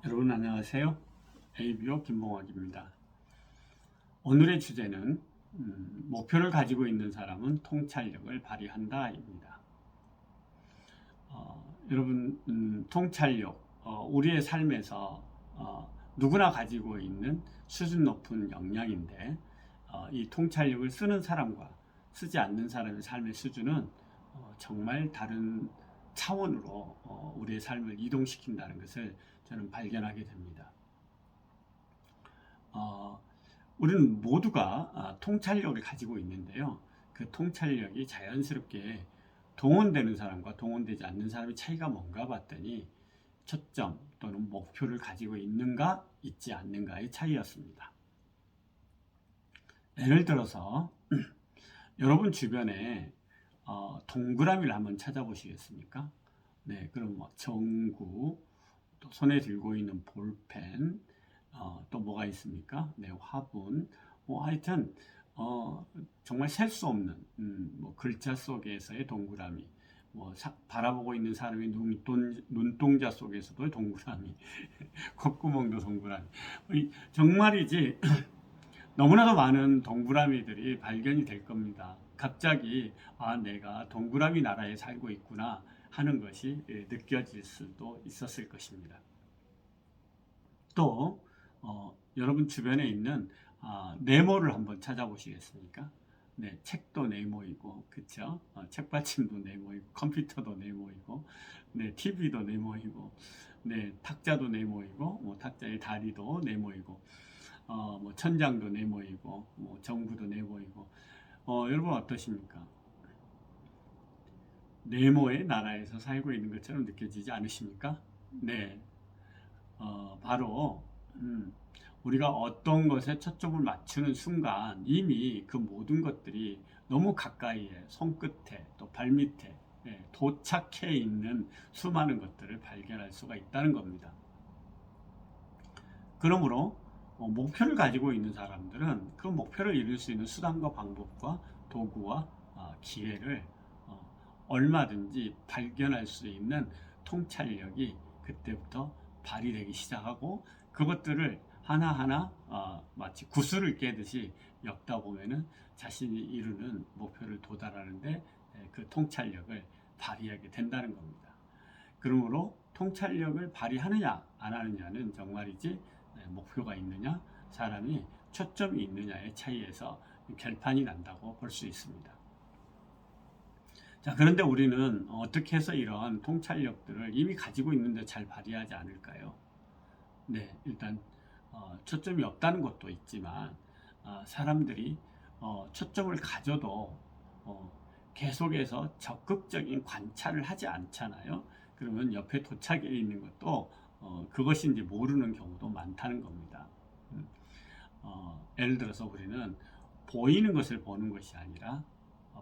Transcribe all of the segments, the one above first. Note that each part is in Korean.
여러분 안녕하세요. ABO 김봉학입니다. 오늘의 주제는 목표를 가지고 있는 사람은 통찰력을 발휘한다입니다. 여러분 통찰력, 우리의 삶에서 누구나 가지고 있는 수준 높은 역량인데 이 통찰력을 쓰는 사람과 쓰지 않는 사람의 삶의 수준은 정말 다른 차원으로 우리의 삶을 이동시킨다는 것을 저는 발견하게 됩니다. 우리는 모두가 통찰력을 가지고 있는데요. 그 통찰력이 자연스럽게 동원되는 사람과 동원되지 않는 사람의 차이가 뭔가 봤더니 초점 또는 목표를 가지고 있는가 있지 않는가의 차이였습니다. 예를 들어서 여러분 주변에 동그라미를 한번 찾아보시겠습니까? 네, 그럼 뭐 전구, 또 손에 들고 있는 볼펜, 또 뭐가 있습니까? 네, 화분, 뭐 하여튼 정말 셀 수 없는 뭐 글자 속에서의 동그라미, 뭐 바라보고 있는 사람의 눈동자 속에서도 동그라미, 콧구멍도 동그라미. 정말이지 너무나도 많은 동그라미들이 발견이 될 겁니다. 갑자기 내가 동그라미 나라에 살고 있구나 하는 것이 느껴질 수도 있었을 것입니다. 또 여러분 주변에 있는 네모를 한번 찾아보시겠습니까? 네, 책도 네모이고, 그쵸? 책받침도 네모이고, 컴퓨터도 네모이고, 네, TV도 네모이고, 네, 탁자도 네모이고, 뭐 탁자의 다리도 네모이고, 뭐 천장도 네모이고, 뭐 정부도 네모이고, 여러분 어떠십니까? 네모의 나라에서 살고 있는 것처럼 느껴지지 않으십니까? 네, 바로 우리가 어떤 것에 초점을 맞추는 순간 이미 그 모든 것들이 너무 가까이에 손끝에 또 발밑에 도착해 있는 수많은 것들을 발견할 수가 있다는 겁니다. 그러므로 목표를 가지고 있는 사람들은 그 목표를 이룰 수 있는 수단과 방법과 도구와 기회를 얼마든지 발견할 수 있는 통찰력이 그때부터 발휘되기 시작하고 그것들을 하나하나 마치 구슬을 깨듯이 엮다 보면은 자신이 이루는 목표를 도달하는데 그 통찰력을 발휘하게 된다는 겁니다. 그러므로 통찰력을 발휘하느냐 안 하느냐는 정말이지 목표가 있느냐 사람이 초점이 있느냐의 차이에서 결판이 난다고 볼 수 있습니다. 자, 그런데 우리는 어떻게 해서 이런 통찰력들을 이미 가지고 있는데 잘 발휘하지 않을까요? 네, 일단 초점이 없다는 것도 있지만 사람들이 초점을 가져도 계속해서 적극적인 관찰을 하지 않잖아요. 그러면 옆에 도착해 있는 것도 그것인지 모르는 경우도 많다는 겁니다. 예를 들어서 우리는 보이는 것을 보는 것이 아니라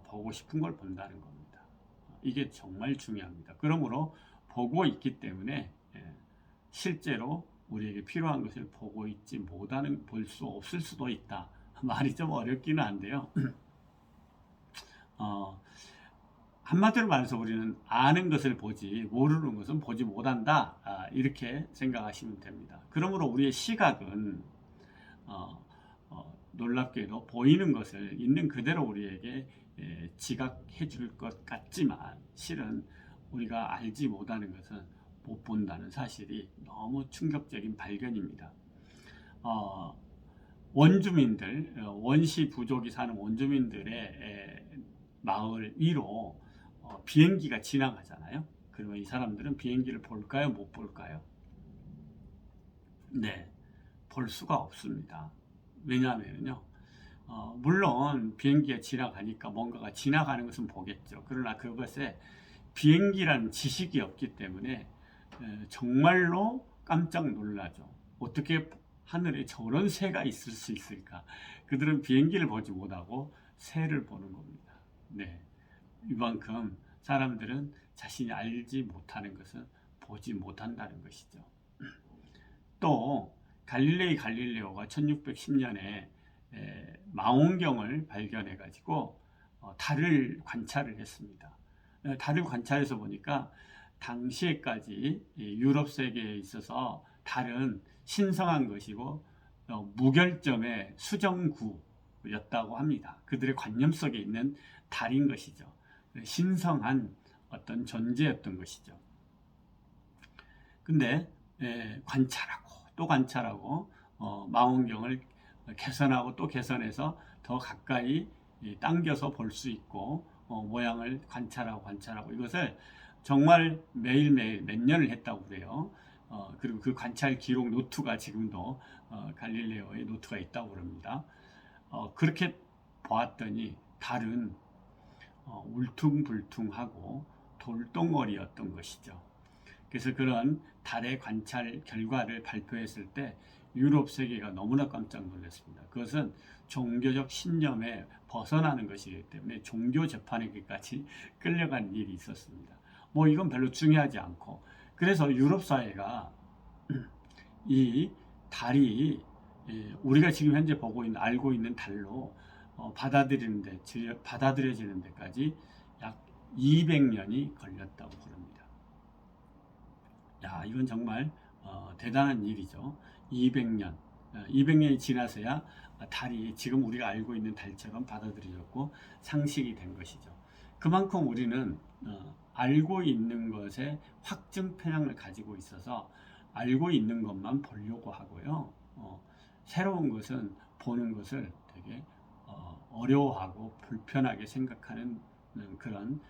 보고 싶은 걸 본다는 겁니다. 이게 정말 중요합니다. 그러므로 보고 있기 때문에 실제로 우리에게 필요한 것을 보고 있지 못하는, 볼 수 없을 수도 있다. 말이 좀 어렵기는 한데요. 한마디로 말해서 우리는 아는 것을 보지 모르는 것은 보지 못한다. 이렇게 생각하시면 됩니다. 그러므로 우리의 시각은 놀랍게도 보이는 것을 있는 그대로 우리에게 지각해 줄 것 같지만 실은 우리가 알지 못하는 것은 못 본다는 사실이 너무 충격적인 발견입니다. 원주민들, 원시 부족이 사는 원주민들의 마을 위로 비행기가 지나가잖아요. 그러면 이 사람들은 비행기를 볼까요? 못 볼까요? 네, 볼 수가 없습니다. 왜냐하면요, 물론 비행기가 지나가니까 뭔가가 지나가는 것은 보겠죠. 그러나 그것에 비행기라는 지식이 없기 때문에 정말로 깜짝 놀라죠. 어떻게 하늘에 저런 새가 있을 수 있을까? 그들은 비행기를 보지 못하고 새를 보는 겁니다. 네, 이만큼 사람들은 자신이 알지 못하는 것은 보지 못한다는 것이죠. 또 갈릴레오가 1610년에 망원경을 발견해 가지고 달을 관찰을 했습니다. 달을 관찰해서 보니까 당시에까지 유럽 세계에 있어서 달은 신성한 것이고 무결점의 수정구였다고 합니다. 그들의 관념 속에 있는 달인 것이죠. 신성한 어떤 존재였던 것이죠. 근데 관찰하고 또 관찰하고 망원경을 개선하고 또 개선해서 더 가까이 당겨서 볼 수 있고 모양을 관찰하고 이것을 정말 매일매일 몇 년을 했다고 그래요. 그리고 그 관찰 기록 노트가 지금도 갈릴레오의 노트가 있다고 그럽니다. 그렇게 보았더니 달은 울퉁불퉁하고 돌덩어리였던 것이죠. 그래서 그런 달의 관찰 결과를 발표했을 때 유럽 세계가 너무나 깜짝 놀랐습니다. 그것은 종교적 신념에 벗어나는 것이기 때문에 종교 재판에까지 끌려간 일이 있었습니다. 뭐 이건 별로 중요하지 않고, 그래서 유럽 사회가 이 달이 우리가 지금 현재 알고 있는 달로 받아들여지는 데까지 약 200년이 걸렸다고 그럽니다. 야, 이건 정말 대단한 일이죠. 200년이 지나서야 달이 지금 우리가 알고 있는 달처럼 받아들여졌고 상식이 된 것이죠. 그만큼 우리는 알고 있는 것에 확증 편향을 가지고 있어서 알고 있는 것만 보려고 하고요. 새로운 것은 보는 것을 되게 어려워하고 불편하게 생각하는 그런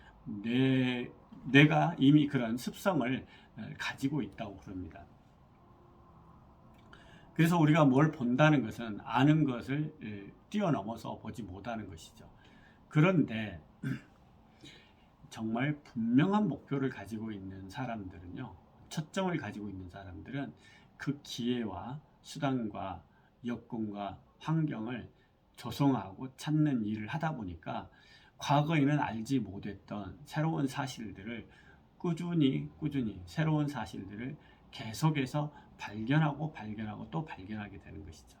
내가 이미 그런 습성을 가지고 있다고 그럽니다. 그래서 우리가 뭘 본다는 것은 아는 것을 뛰어넘어서 보지 못하는 것이죠. 그런데 정말 분명한 목표를 가지고 있는 사람들은요, 초점을 가지고 있는 사람들은 그 기회와 수단과 여건과 환경을 조성하고 찾는 일을 하다 보니까 과거에는 알지 못했던 새로운 사실들을 꾸준히 새로운 사실들을 계속해서 발견하고 또 발견하게 되는 것이죠.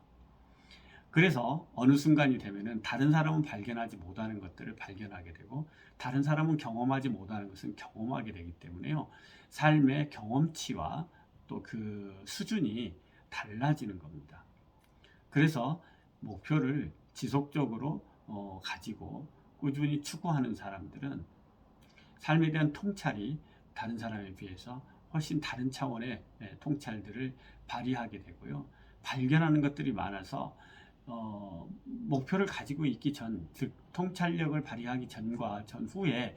그래서 어느 순간이 되면은 다른 사람은 발견하지 못하는 것들을 발견하게 되고 다른 사람은 경험하지 못하는 것은 경험하게 되기 때문에요. 삶의 경험치와 또 그 수준이 달라지는 겁니다. 그래서 목표를 지속적으로 가지고 꾸준히 추구하는 사람들은 삶에 대한 통찰이 다른 사람에 비해서 훨씬 다른 차원의 통찰들을 발휘하게 되고요. 발견하는 것들이 많아서 목표를 가지고 있기 전, 즉 통찰력을 발휘하기 전과 전후에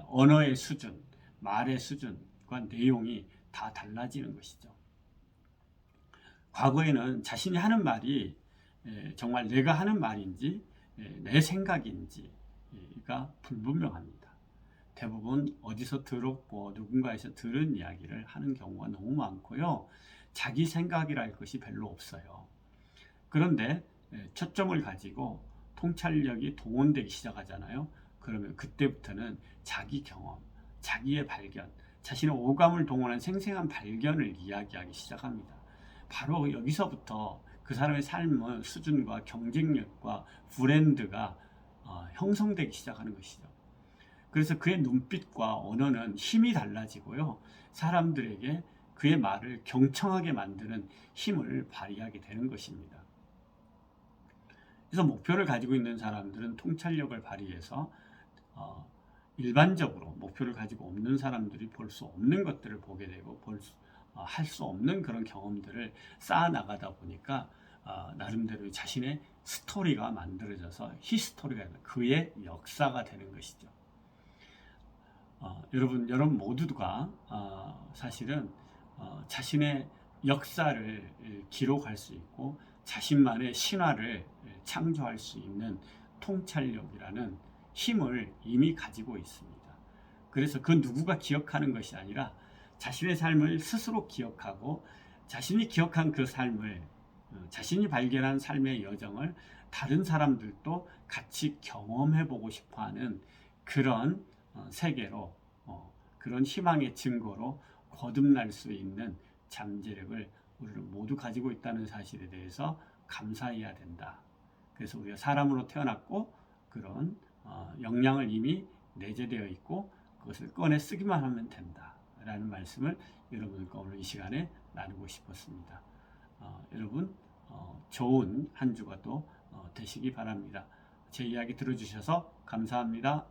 언어의 수준, 말의 수준과 내용이 다 달라지는 것이죠. 과거에는 자신이 하는 말이 정말 내가 하는 말인지 내 생각인지가 불분명합니다. 대부분 어디서 들었고 누군가에서 들은 이야기를 하는 경우가 너무 많고요. 자기 생각이랄 것이 별로 없어요. 그런데 초점을 가지고 통찰력이 동원되기 시작하잖아요. 그러면 그때부터는 자기 경험, 자기의 발견, 자신의 오감을 동원한 생생한 발견을 이야기하기 시작합니다. 바로 여기서부터 그 사람의 삶의 수준과 경쟁력과 브랜드가 형성되기 시작하는 것이죠. 그래서 그의 눈빛과 언어는 힘이 달라지고요. 사람들에게 그의 말을 경청하게 만드는 힘을 발휘하게 되는 것입니다. 그래서 목표를 가지고 있는 사람들은 통찰력을 발휘해서 일반적으로 목표를 가지고 없는 사람들이 볼 수 없는 것들을 보게 되고 할 수 없는 그런 경험들을 쌓아 나가다 보니까 나름대로 자신의 스토리가 만들어져서 히스토리가 그의 역사가 되는 것이죠. 여러분 모두가 사실은 자신의 역사를 기록할 수 있고 자신만의 신화를 창조할 수 있는 통찰력이라는 힘을 이미 가지고 있습니다. 그래서 그 누구가 기억하는 것이 아니라 자신의 삶을 스스로 기억하고 자신이 기억한 그 삶을 자신이 발견한 삶의 여정을 다른 사람들도 같이 경험해보고 싶어하는 그런 세계로 그런 희망의 증거로 거듭날 수 있는 잠재력을 우리는 모두 가지고 있다는 사실에 대해서 감사해야 된다. 그래서 우리가 사람으로 태어났고 그런 역량을 이미 내재되어 있고 그것을 꺼내 쓰기만 하면 된다 라는 말씀을 여러분과 오늘 이 시간에 나누고 싶었습니다. 여러분 좋은 한 주가 또 되시기 바랍니다. 제 이야기 들어주셔서 감사합니다.